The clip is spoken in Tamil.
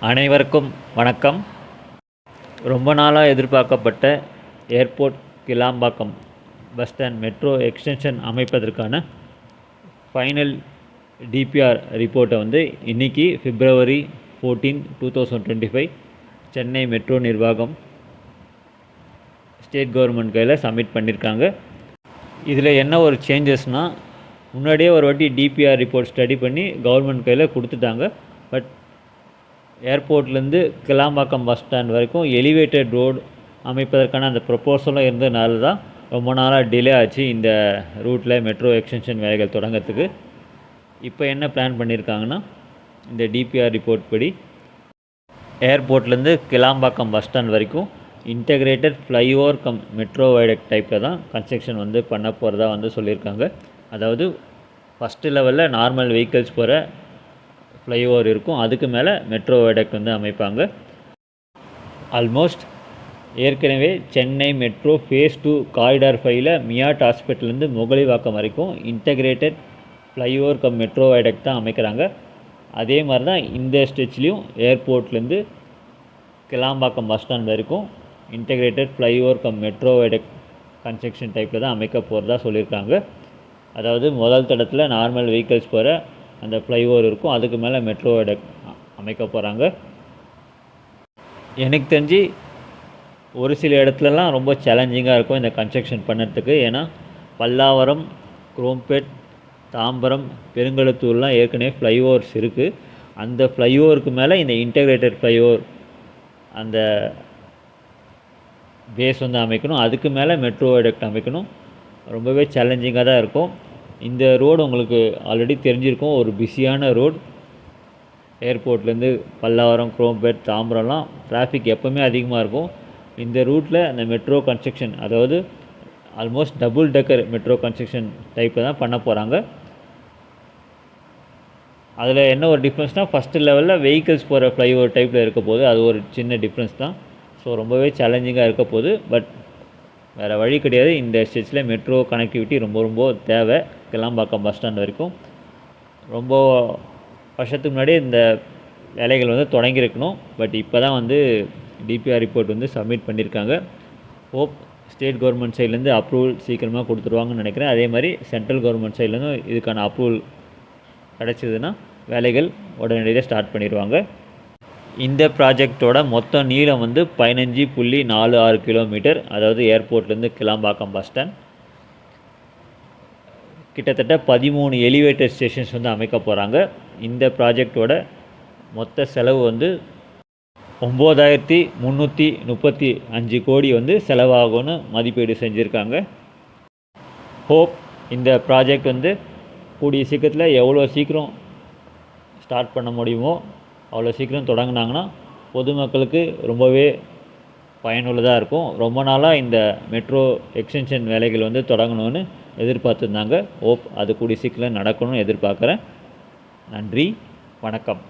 அனைவருக்கும் வணக்கம். ரொம்ப நாளாக எதிர்பார்க்கப்பட்ட airport Kilambakkam bus stand metro extension அமைப்பதற்கான ஃபைனல் டிபிஆர் ரிப்போர்ட்டை வந்து இன்றைக்கி February 14, 2025 சென்னை மெட்ரோ நிர்வாகம் ஸ்டேட் கவர்மெண்ட் கையில் சப்மிட் பண்ணியிருக்காங்க. இதில் என்ன ஒரு சேஞ்சஸ்னால், முன்னாடியே ஒரு வாட்டி டிபிஆர் ரிப்போர்ட் ஸ்டடி பண்ணி கவர்மெண்ட் கையில் கொடுத்துட்டாங்க. பட் ஏர்போர்ட்லேருந்து கிளாம்பாக்கம் பஸ் ஸ்டாண்ட் வரைக்கும் எலிவேட்டட் ரோடு அமைப்பதற்கான அந்த ப்ரொப்போசலும் இருந்ததுனால தான் ரொம்ப நாளாக டிலே ஆச்சு இந்த ரூட்டில் மெட்ரோ எக்ஸ்டென்ஷன் வேலைகள் தொடங்கிறதுக்கு. இப்போ என்ன பிளான் பண்ணியிருக்காங்கன்னா, இந்த டிபிஆர் ரிப்போர்ட் படி ஏர்போர்ட்லேருந்து கிளாம்பாக்கம் பஸ் ஸ்டாண்ட் வரைக்கும் இன்டகிரேட்டட் ஃப்ளைஓவர் கம் மெட்ரோ வைடக்ட் டைப்பில் தான் கன்ஸ்ட்ரக்ஷன் வந்து பண்ண போகிறதா வந்து சொல்லியிருக்காங்க. அதாவது ஃபஸ்ட்டு லெவலில் நார்மல் வெஹிக்கிள்ஸ் போகிற ஃப்ளைஓவர் இருக்கும், அதுக்கு மேலே மெட்ரோ வைடக்ட் வந்து அமைப்பாங்க. ஆல்மோஸ்ட் ஏற்கனவே சென்னை மெட்ரோ ஃபேஸ் 2 காரிடார் 5ல் மியாட் ஹாஸ்பிட்டல்லேருந்து முகலிவாக்கம் வரைக்கும் integrated flyover cum metro viaduct தான் அமைக்கிறாங்க. அதே மாதிரி தான் இந்த ஸ்டெச்லேயும் ஏர்போர்ட்லேருந்து கிளாம்பாக்கம் பஸ் ஸ்டாண்ட் வரைக்கும் integrated flyover cum metro viaduct construction டைப்பில் தான் அமைக்க போகிறதா சொல்லியிருக்காங்க. அதாவது முதல் தடத்தில் நார்மல் வெஹிக்கிள்ஸ் போகிற அந்த ஃப்ளைஓவர் இருக்கும், அதுக்கு மேலே மெட்ரோ வைடக்ட் அமைக்க போகிறாங்க. எனக்கு தெரிஞ்சு ஒரு சில இடத்துலலாம் ரொம்ப சேலஞ்சிங்காக இருக்கும் இந்த கன்ஸ்ட்ரக்ஷன் பண்ணுறதுக்கு. ஏன்னா பல்லாவரம், குரோம்பேட், தாம்பரம், பெருங்கலத்தூர்லாம் ஏற்கனவே ஃப்ளைஓவர்ஸ் இருக்குது. அந்த ஃப்ளைஓவருக்கு மேலே இந்த இன்டகிரேட்டட் ஃப்ளைஓவர் அந்த பேஸ் வந்து அமைக்கணும், அதுக்கு மேலே மெட்ரோ வைடக்ட் அமைக்கணும். ரொம்பவே சேலஞ்சிங்காக தான் இருக்கும். இந்த ரோடு உங்களுக்கு ஆல்ரெடி தெரிஞ்சிருக்கும், ஒரு பிஸியான ரோடு. ஏர்போர்ட்லேருந்து பல்லாவரம், குரோம்பேட், தாம்பரம்லாம் டிராஃபிக் எப்போவுமே அதிகமாக இருக்கும். இந்த ரூட்டில் அந்த மெட்ரோ கன்ஸ்ட்ரக்ஷன், அதாவது almost double decker metro construction டைப்பில் தான் பண்ண போகிறாங்க. அதில் என்ன ஒரு டிஃப்ரென்ஸ்னால், ஃபஸ்ட்டு லெவலில் வெஹிக்கிள்ஸ் போகிற ஃப்ளைஓவர் டைப்பில் இருக்க போது, அது ஒரு சின்ன டிஃப்ரென்ஸ் தான். ஸோ ரொம்பவே சேலஞ்சிங்காக இருக்க போகுது. பட் வேறு வழி கிடையாது. இந்த ஸ்டேஜில் மெட்ரோ கனெக்டிவிட்டி ரொம்ப தேவை கிளாம்பாக்கம் பஸ் ஸ்டாண்ட் வரைக்கும். ரொம்ப வருஷத்துக்கு முன்னாடியே இந்த வேலைகள் வந்து தொடங்கியிருக்கணும். பட் இப்போ தான் வந்து டிபிஆர் ரிப்போர்ட் வந்து சப்மிட் பண்ணியிருக்காங்க. ஹோப் ஸ்டேட் கவர்மெண்ட் சைட்லேருந்து அப்ரூவல் சீக்கிரமாக கொடுத்துருவாங்கன்னு நினைக்கிறேன். அதே மாதிரி சென்ட்ரல் கவர்மெண்ட் சைட்லேருந்து இதுக்கான அப்ரூவல் கிடச்சிதுன்னா வேலைகள் உடனடியாக ஸ்டார்ட் பண்ணிடுவாங்க. இந்த ப்ராஜெக்டோட மொத்த நீளம் வந்து 15.46 கிலோமீட்டர். அதாவது ஏர்போர்ட்லேருந்து கிளாம்பாக்கம் பஸ் ஸ்டாண்ட் கிட்டத்தட்ட 13 எலிவேட்டர் ஸ்டேஷன்ஸ் வந்து அமைக்க போகிறாங்க. இந்த ப்ராஜெக்டோட மொத்த செலவு வந்து 9,335 கோடி வந்து செலவாகும்னு மதிப்பீடு செஞ்சுருக்காங்க. ஹோப் இந்த ப்ராஜெக்ட் வந்து கூடிய சீக்கிரத்தில் எவ்வளோ சீக்கிரம் ஸ்டார்ட் பண்ண முடியுமோ அவ்வளோ சீக்கிரம் தொடங்கினாங்கன்னா பொதுமக்களுக்கு ரொம்பவே பயனுள்ளதாக இருக்கும். ரொம்ப நாளாக இந்த மெட்ரோ எக்ஸ்டென்ஷன் வேலைகள் வந்து தொடங்கணும்னு எதிர்பார்த்துருந்தாங்க. ஹோப் அது கூடிய சீக்கிரம் நடக்கணும்னு எதிர்பார்க்குறேன். நன்றி, வணக்கம்.